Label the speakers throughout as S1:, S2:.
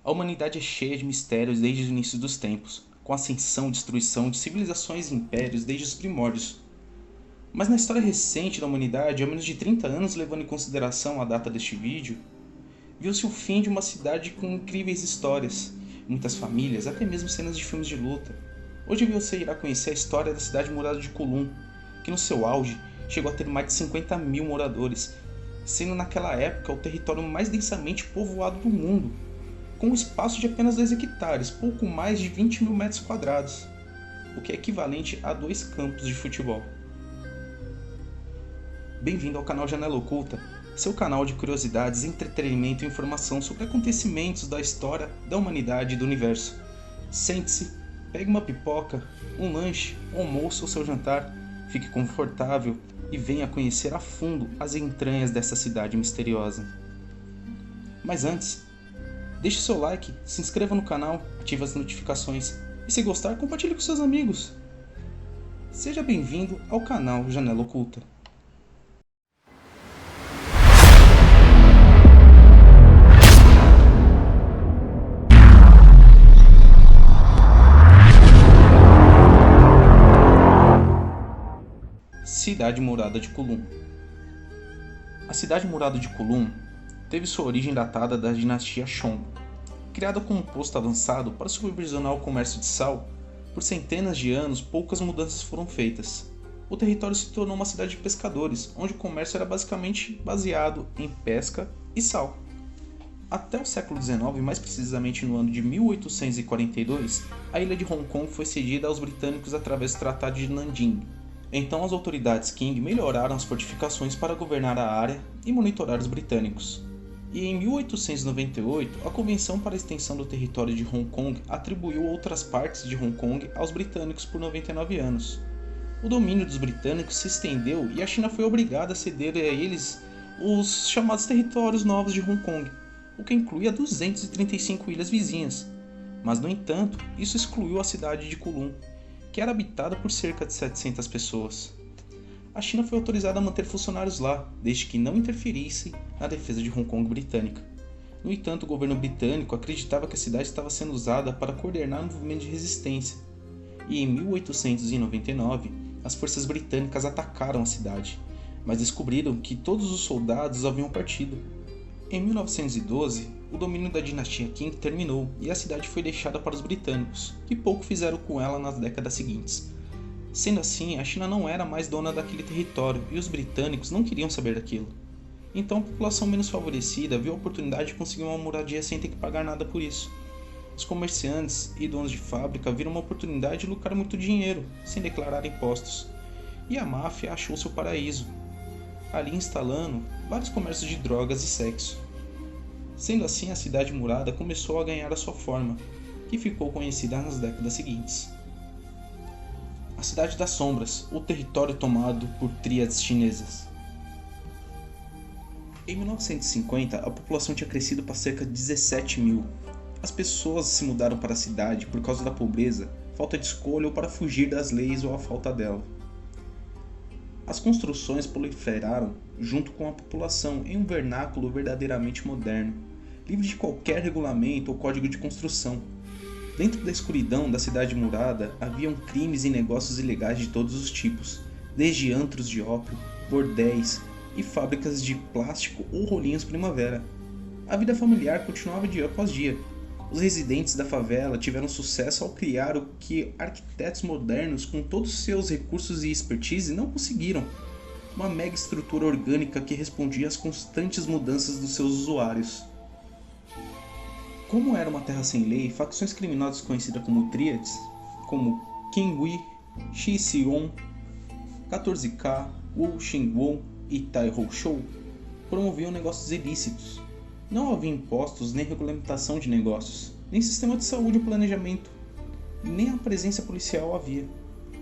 S1: A humanidade é cheia de mistérios desde o início dos tempos, com ascensão e destruição de civilizações e impérios desde os primórdios. Mas na história recente da humanidade, há menos de 30 anos, levando em consideração a data deste vídeo, viu-se o fim de uma cidade com incríveis histórias, muitas famílias, até mesmo cenas de filmes de luta. Hoje você irá conhecer a história da cidade murada de Kulum, que no seu auge chegou a ter mais de 50 mil moradores, sendo naquela época o território mais densamente povoado do mundo, com um espaço de apenas 2 hectares, pouco mais de 20 mil metros quadrados, o que é equivalente a 2 campos de futebol. Bem-vindo ao canal Janela Oculta, seu canal de curiosidades, entretenimento e informação sobre acontecimentos da história, da humanidade e do universo. Sente-se, pegue uma pipoca, um lanche, um almoço ou seu jantar, fique confortável e venha conhecer a fundo as entranhas dessa cidade misteriosa. Mas antes, deixe seu like, se inscreva no canal, ative as notificações e, se gostar, compartilhe com seus amigos. Seja bem-vindo ao canal Janela Oculta. Cidade Murada de Kulum. A cidade murada de Kulum teve sua origem datada da dinastia Shon. Criada como um posto avançado para supervisionar o comércio de sal, por centenas de anos poucas mudanças foram feitas. O território se tornou uma cidade de pescadores, onde o comércio era basicamente baseado em pesca e sal. Até o século XIX, mais precisamente no ano de 1842, a ilha de Hong Kong foi cedida aos britânicos através do Tratado de Nanjing. Então as autoridades Qing melhoraram as fortificações para governar a área e monitorar os britânicos. E em 1898, a Convenção para a Extensão do Território de Hong Kong atribuiu outras partes de Hong Kong aos britânicos por 99 anos. O domínio dos britânicos se estendeu e a China foi obrigada a ceder a eles os chamados territórios novos de Hong Kong, o que incluía 235 ilhas vizinhas. Mas, no entanto, isso excluiu a cidade de Kulum, que era habitada por cerca de 700 pessoas. A China foi autorizada a manter funcionários lá, desde que não interferisse na defesa de Hong Kong britânica. No entanto, o governo britânico acreditava que a cidade estava sendo usada para coordenar um movimento de resistência, e em 1899, as forças britânicas atacaram a cidade, mas descobriram que todos os soldados haviam partido. Em 1912, o domínio da dinastia Qing terminou e a cidade foi deixada para os britânicos, que pouco fizeram com ela nas décadas seguintes. Sendo assim, a China não era mais dona daquele território e os britânicos não queriam saber daquilo. Então a população menos favorecida viu a oportunidade de conseguir uma moradia sem ter que pagar nada por isso. Os comerciantes e donos de fábrica viram uma oportunidade de lucrar muito dinheiro, sem declarar impostos. E a máfia achou seu paraíso, ali instalando vários comércios de drogas e sexo. Sendo assim, a cidade murada começou a ganhar a sua forma, que ficou conhecida nas décadas seguintes. A Cidade das Sombras, o território tomado por tríades chinesas. Em 1950, a população tinha crescido para cerca de 17 mil. As pessoas se mudaram para a cidade por causa da pobreza, falta de escolha ou para fugir das leis ou a falta dela. As construções proliferaram junto com a população em um vernáculo verdadeiramente moderno, livre de qualquer regulamento ou código de construção. Dentro da escuridão da cidade murada haviam crimes e negócios ilegais de todos os tipos, desde antros de ópio, bordéis e fábricas de plástico ou rolinhos primavera. A vida familiar continuava dia após dia. Os residentes da favela tiveram sucesso ao criar o que arquitetos modernos, com todos os seus recursos e expertise, não conseguiram: uma mega estrutura orgânica que respondia às constantes mudanças dos seus usuários. Como era uma terra sem lei, facções criminosas conhecidas como tríades, como Qing Hui, Shi Xiong, 14K, Wu Xingwon e Tai Hou Shou, promoviam negócios ilícitos. Não havia impostos nem regulamentação de negócios, nem sistema de saúde ou planejamento, nem a presença policial havia.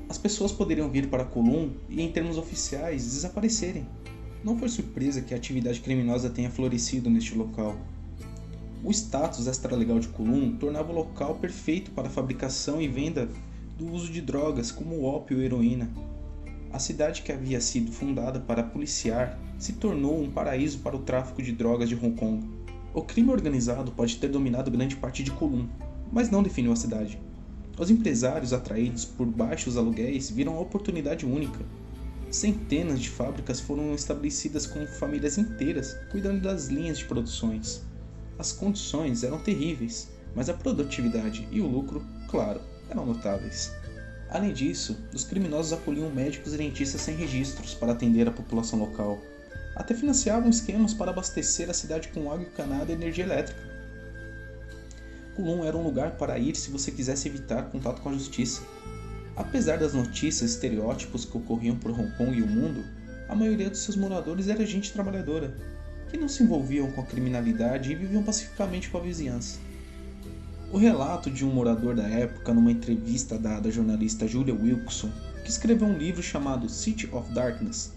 S1: As pessoas poderiam vir para Kulum e, em termos oficiais, desaparecerem. Não foi surpresa que a atividade criminosa tenha florescido neste local. O status extralegal de Kulum tornava o local perfeito para a fabricação e venda do uso de drogas como ópio e heroína. A cidade, que havia sido fundada para policiar, se tornou um paraíso para o tráfico de drogas de Hong Kong. O crime organizado pode ter dominado grande parte de Kulum, mas não definiu a cidade. Os empresários atraídos por baixos aluguéis viram a oportunidade única. Centenas de fábricas foram estabelecidas com famílias inteiras cuidando das linhas de produções. As condições eram terríveis, mas a produtividade e o lucro, claro, eram notáveis. Além disso, os criminosos acolhiam médicos e dentistas sem registros para atender a população local. Até financiavam esquemas para abastecer a cidade com água encanada e energia elétrica. Kulum era um lugar para ir se você quisesse evitar contato com a justiça. Apesar das notícias e estereótipos que ocorriam por Hong Kong e o mundo, a maioria dos seus moradores era gente trabalhadora, que não se envolviam com a criminalidade e viviam pacificamente com a vizinhança. O relato de um morador da época numa entrevista dada à jornalista Julia Wilkinson, que escreveu um livro chamado City of Darkness.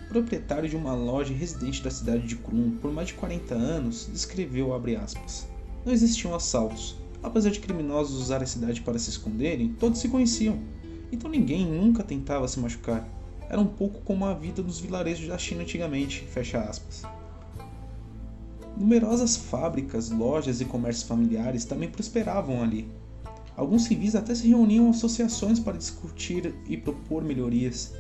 S1: Proprietário de uma loja residente da cidade de Kulum por mais de 40 anos, descreveu, abre aspas, não existiam assaltos. Apesar de criminosos usarem a cidade para se esconderem, todos se conheciam, então ninguém nunca tentava se machucar. Era um pouco como a vida dos vilarejos da China antigamente, fecha aspas. Numerosas fábricas, lojas e comércios familiares também prosperavam ali. Alguns civis até se reuniam em associações para discutir e propor melhorias.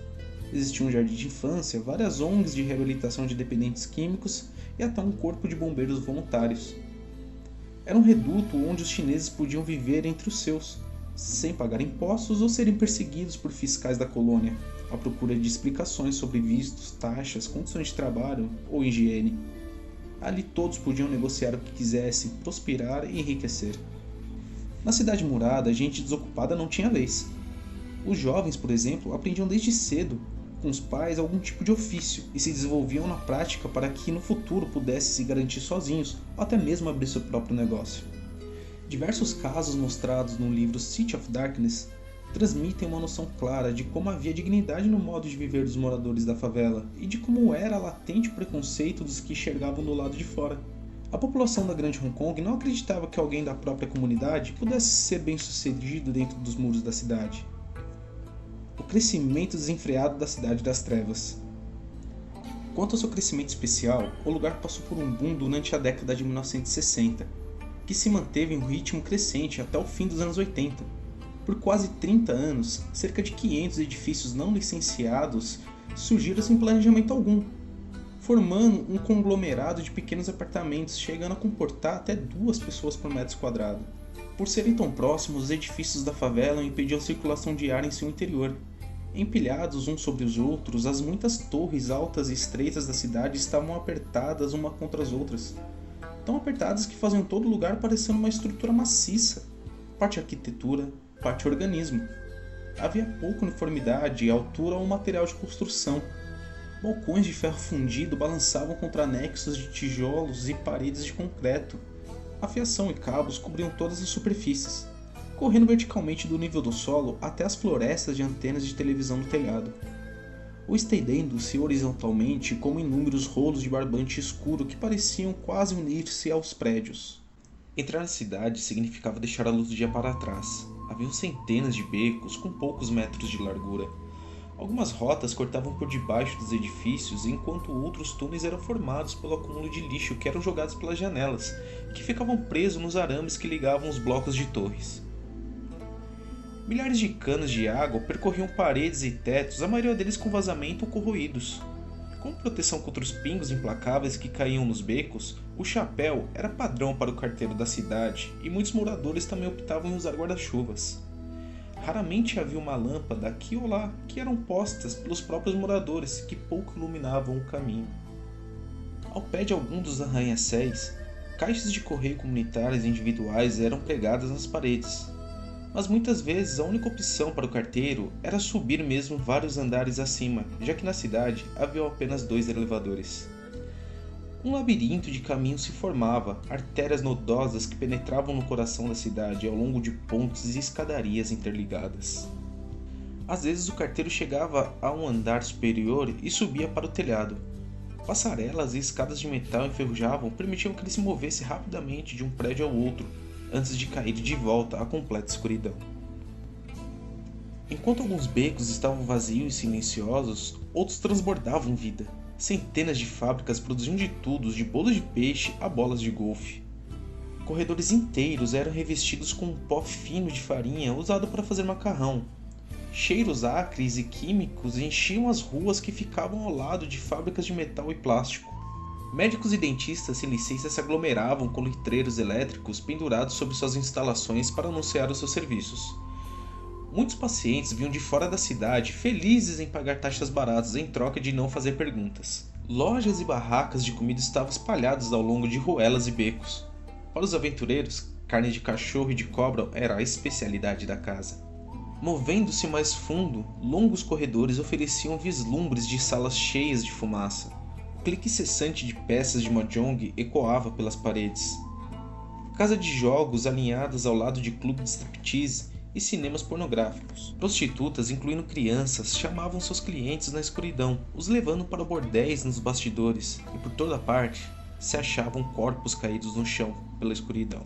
S1: Existia um jardim de infância, várias ONGs de reabilitação de dependentes químicos e até um corpo de bombeiros voluntários. Era um reduto onde os chineses podiam viver entre os seus, sem pagar impostos ou serem perseguidos por fiscais da colônia, à procura de explicações sobre vistos, taxas, condições de trabalho ou higiene. Ali todos podiam negociar o que quisessem, prosperar e enriquecer. Na cidade murada, a gente desocupada não tinha leis. Os jovens, por exemplo, aprendiam desde cedo, com os pais, algum tipo de ofício e se desenvolviam na prática para que no futuro pudessem se garantir sozinhos ou até mesmo abrir seu próprio negócio. Diversos casos mostrados no livro City of Darkness transmitem uma noção clara de como havia dignidade no modo de viver dos moradores da favela e de como era latente o preconceito dos que enxergavam do lado de fora. A população da Grande Hong Kong não acreditava que alguém da própria comunidade pudesse ser bem-sucedido dentro dos muros da cidade. O crescimento desenfreado da Cidade das Trevas. Quanto ao seu crescimento especial, o lugar passou por um boom durante a década de 1960, que se manteve em um ritmo crescente até o fim dos anos 80. Por quase 30 anos, cerca de 500 edifícios não licenciados surgiram sem planejamento algum, formando um conglomerado de pequenos apartamentos, chegando a comportar até 2 pessoas por metro quadrado. Por serem tão próximos, os edifícios da favela impediam a circulação de ar em seu interior. Empilhados uns sobre os outros, as muitas torres altas e estreitas da cidade estavam apertadas uma contra as outras, tão apertadas que faziam todo lugar parecendo uma estrutura maciça, parte arquitetura, parte organismo. Havia pouca uniformidade, altura ou material de construção. Balcões de ferro fundido balançavam contra anexos de tijolos e paredes de concreto. A fiação e cabos cobriam todas as superfícies, correndo verticalmente do nível do solo até as florestas de antenas de televisão no telhado, ou estendendo-se horizontalmente como inúmeros rolos de barbante escuro que pareciam quase unir-se aos prédios. Entrar na cidade significava deixar a luz do dia para trás. Haviam centenas de becos com poucos metros de largura. Algumas rotas cortavam por debaixo dos edifícios, enquanto outros túneis eram formados pelo acúmulo de lixo que eram jogados pelas janelas e que ficavam presos nos arames que ligavam os blocos de torres. Milhares de canos de água percorriam paredes e tetos, a maioria deles com vazamento ou corroídos. Como proteção contra os pingos implacáveis que caíam nos becos, o chapéu era padrão para o carteiro da cidade e muitos moradores também optavam em usar guarda-chuvas. Raramente havia uma lâmpada aqui ou lá que eram postas pelos próprios moradores que pouco iluminavam o caminho. Ao pé de algum dos arranha-céus, caixas de correio comunitárias individuais eram pregadas nas paredes, mas muitas vezes a única opção para o carteiro era subir mesmo vários andares acima, já que na cidade havia apenas 2 elevadores. Um labirinto de caminhos se formava, artérias nodosas que penetravam no coração da cidade ao longo de pontes e escadarias interligadas. Às vezes o carteiro chegava a um andar superior e subia para o telhado. Passarelas e escadas de metal enferrujavam permitiam que ele se movesse rapidamente de um prédio ao outro, antes de cair de volta à completa escuridão. Enquanto alguns becos estavam vazios e silenciosos, outros transbordavam vida. Centenas de fábricas produziam de tudo, de bolos de peixe a bolas de golfe. Corredores inteiros eram revestidos com um pó fino de farinha usado para fazer macarrão. Cheiros acres e químicos enchiam as ruas que ficavam ao lado de fábricas de metal e plástico. Médicos e dentistas sem licença se aglomeravam com letreiros elétricos pendurados sobre suas instalações para anunciar os seus serviços. Muitos pacientes vinham de fora da cidade felizes em pagar taxas baratas em troca de não fazer perguntas. Lojas e barracas de comida estavam espalhadas ao longo de ruelas e becos. Para os aventureiros, carne de cachorro e de cobra era a especialidade da casa. Movendo-se mais fundo, longos corredores ofereciam vislumbres de salas cheias de fumaça. O clique incessante de peças de mahjong ecoava pelas paredes. Casa de jogos alinhadas ao lado de clubes de striptease e cinemas pornográficos. Prostitutas, incluindo crianças, chamavam seus clientes na escuridão, os levando para bordéis nos bastidores, e por toda parte se achavam corpos caídos no chão pela escuridão.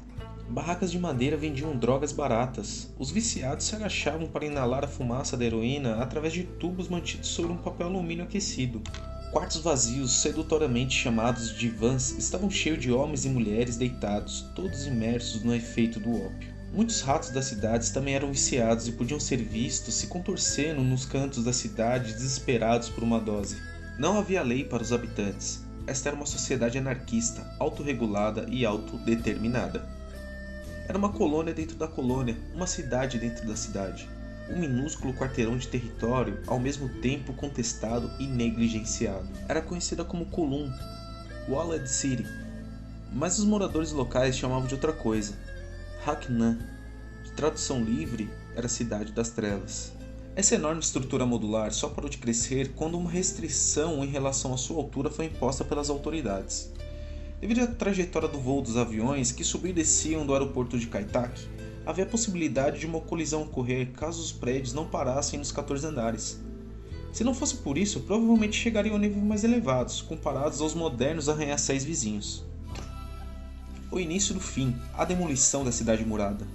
S1: Barracas de madeira vendiam drogas baratas. Os viciados se agachavam para inalar a fumaça da heroína através de tubos mantidos sobre um papel alumínio aquecido. Quartos vazios, sedutoramente chamados de divãs, estavam cheios de homens e mulheres deitados, todos imersos no efeito do ópio. Muitos ratos das cidades também eram viciados e podiam ser vistos se contorcendo nos cantos da cidade desesperados por uma dose. Não havia lei para os habitantes. Esta era uma sociedade anarquista, autorregulada e autodeterminada. Era uma colônia dentro da colônia, uma cidade dentro da cidade. Um minúsculo quarteirão de território, ao mesmo tempo contestado e negligenciado. Era conhecida como Kulum, Walled City, mas os moradores locais chamavam de outra coisa, Haknan, de tradução livre, era a Cidade das Trevas. Essa enorme estrutura modular só parou de crescer quando uma restrição em relação à sua altura foi imposta pelas autoridades. Devido à trajetória do voo dos aviões que subiam e desciam do aeroporto de Kai-Tak, havia a possibilidade de uma colisão ocorrer caso os prédios não parassem nos 14 andares. Se não fosse por isso, provavelmente chegariam a níveis mais elevados, comparados aos modernos arranha-céus vizinhos. O início do fim, a demolição da cidade murada.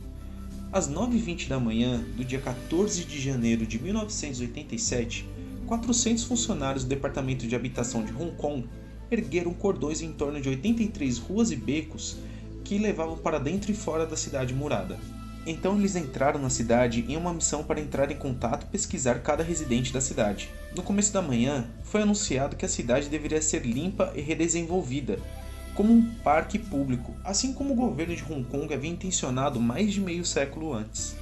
S1: Às 9h20 da manhã do dia 14 de janeiro de 1987, 400 funcionários do Departamento de Habitação de Hong Kong ergueram cordões em torno de 83 ruas e becos que levavam para dentro e fora da cidade murada. Então eles entraram na cidade em uma missão para entrar em contato e pesquisar cada residente da cidade. No começo da manhã, foi anunciado que a cidade deveria ser limpa e redesenvolvida, como um parque público, assim como o governo de Hong Kong havia intencionado mais de meio século antes.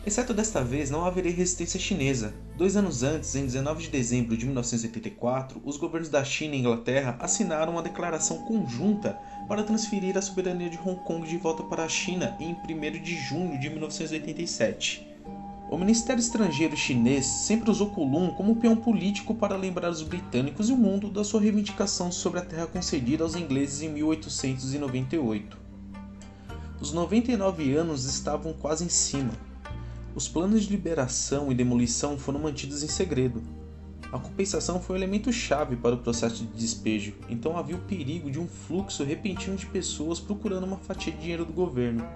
S1: Exceto desta vez, não haveria resistência chinesa. 2 anos antes, em 19 de dezembro de 1984, os governos da China e Inglaterra assinaram uma declaração conjunta para transferir a soberania de Hong Kong de volta para a China em 1º de junho de 1987. O Ministério Estrangeiro chinês sempre usou Kulum como peão político para lembrar os britânicos e o mundo da sua reivindicação sobre a terra concedida aos ingleses em 1898. Os 99 anos estavam quase em cima. Os planos de liberação e demolição foram mantidos em segredo. A compensação foi um elemento chave para o processo de despejo, então havia o perigo de um fluxo repentino de pessoas procurando uma fatia de dinheiro do governo.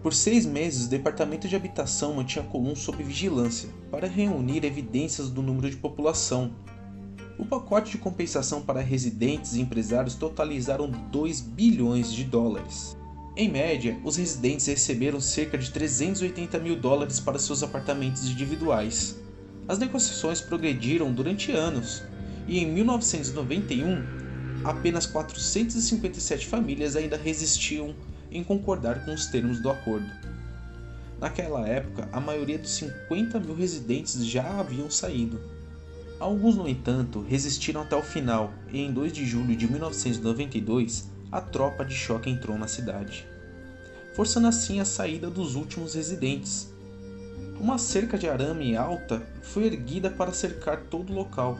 S1: Por 6 meses, o Departamento de Habitação mantinha Kulum sob vigilância, para reunir evidências do número de população. O pacote de compensação para residentes e empresários totalizaram 2 bilhões de dólares. Em média, os residentes receberam cerca de 380 mil dólares para seus apartamentos individuais. As negociações progrediram durante anos, e em 1991, apenas 457 famílias ainda resistiam em concordar com os termos do acordo. Naquela época, a maioria dos 50 mil residentes já haviam saído. Alguns, no entanto, resistiram até o final, e em 2 de julho de 1992, a tropa de choque entrou na cidade, forçando assim a saída dos últimos residentes. Uma cerca de arame alta foi erguida para cercar todo o local,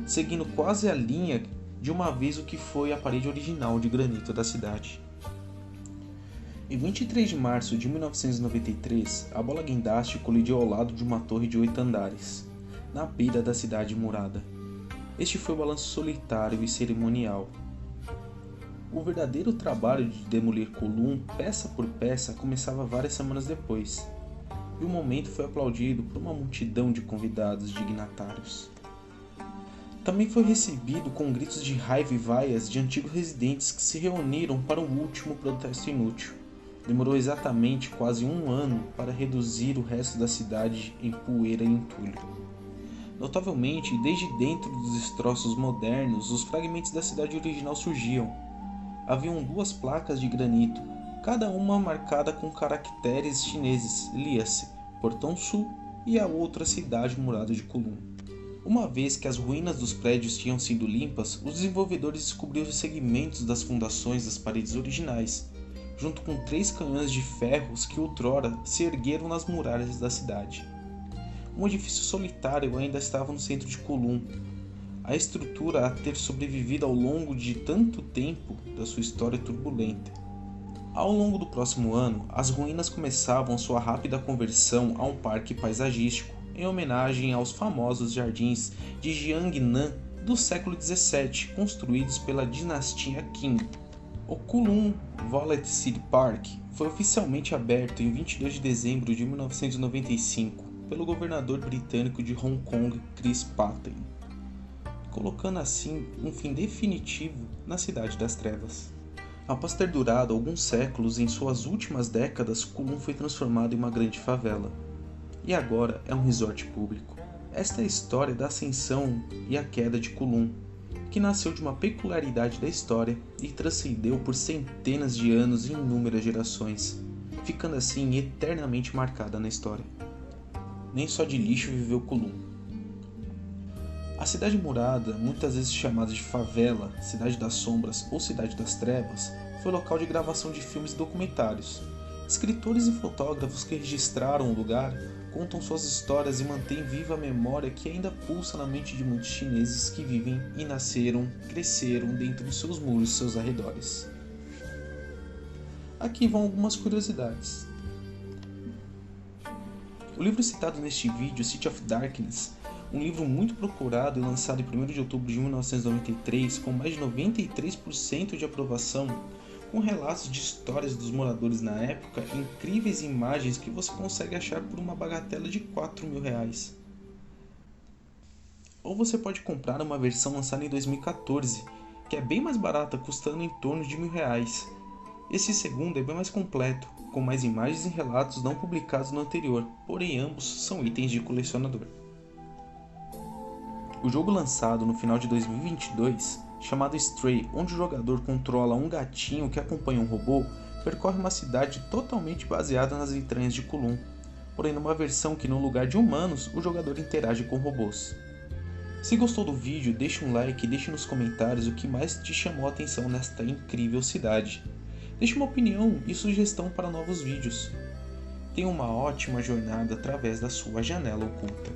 S1: seguindo quase a linha de uma vez o que foi a parede original de granito da cidade. Em 23 de março de 1993, a bola guindaste colidiu ao lado de uma torre de 8 andares, na beira da cidade murada. Este foi o balanço solitário e cerimonial. O verdadeiro trabalho de demolir Kulum, peça por peça, começava várias semanas depois, e o momento foi aplaudido por uma multidão de convidados dignatários. Também foi recebido com gritos de raiva e vaias de antigos residentes que se reuniram para um último protesto inútil. Demorou exatamente quase um ano para reduzir o resto da cidade em poeira e entulho. Notavelmente, desde dentro dos destroços modernos, os fragmentos da cidade original surgiam. Haviam 2 placas de granito, cada uma marcada com caracteres chineses, lia-se Portão Sul e a outra Cidade Murada de Kulum. Uma vez que as ruínas dos prédios tinham sido limpas, os desenvolvedores descobriram os segmentos das fundações das paredes originais, junto com 3 canhões de ferros que outrora se ergueram nas muralhas da cidade. Um edifício solitário ainda estava no centro de Kulum, a estrutura a ter sobrevivido ao longo de tanto tempo da sua história turbulenta. Ao longo do próximo ano, as ruínas começavam sua rápida conversão a um parque paisagístico, em homenagem aos famosos jardins de Jiangnan do século XVII, construídos pela dinastia Qing. O Kulum Violet City Park foi oficialmente aberto em 22 de dezembro de 1995 pelo governador britânico de Hong Kong, Chris Patten, colocando assim um fim definitivo na Cidade das Trevas. Após ter durado alguns séculos, em suas últimas décadas, Kulum foi transformado em uma grande favela. E agora é um resort público. Esta é a história da ascensão e a queda de Kulum, que nasceu de uma peculiaridade da história e transcendeu por centenas de anos e inúmeras gerações, ficando assim eternamente marcada na história. Nem só de lixo viveu Kulum. A Cidade Murada, muitas vezes chamada de favela, Cidade das Sombras ou Cidade das Trevas, foi local de gravação de filmes e documentários. Escritores e fotógrafos que registraram o lugar contam suas histórias e mantêm viva a memória que ainda pulsa na mente de muitos chineses que vivem e nasceram, cresceram dentro dos seus muros e seus arredores. Aqui vão algumas curiosidades. O livro citado neste vídeo, City of Darkness, um livro muito procurado e lançado em 1º de outubro de 1993, com mais de 93% de aprovação, com relatos de histórias dos moradores na época e incríveis imagens que você consegue achar por uma bagatela de R$4.000. Ou você pode comprar uma versão lançada em 2014, que é bem mais barata, custando em torno de R$1.000. Esse segundo é bem mais completo, com mais imagens e relatos não publicados no anterior, porém ambos são itens de colecionador. O jogo lançado no final de 2022, chamado Stray, onde o jogador controla um gatinho que acompanha um robô, percorre uma cidade totalmente baseada nas entranhas de Kulum, porém numa versão que no lugar de humanos, o jogador interage com robôs. Se gostou do vídeo, deixe um like e deixe nos comentários o que mais te chamou a atenção nesta incrível cidade. Deixe uma opinião e sugestão para novos vídeos. Tenha uma ótima jornada através da sua janela oculta.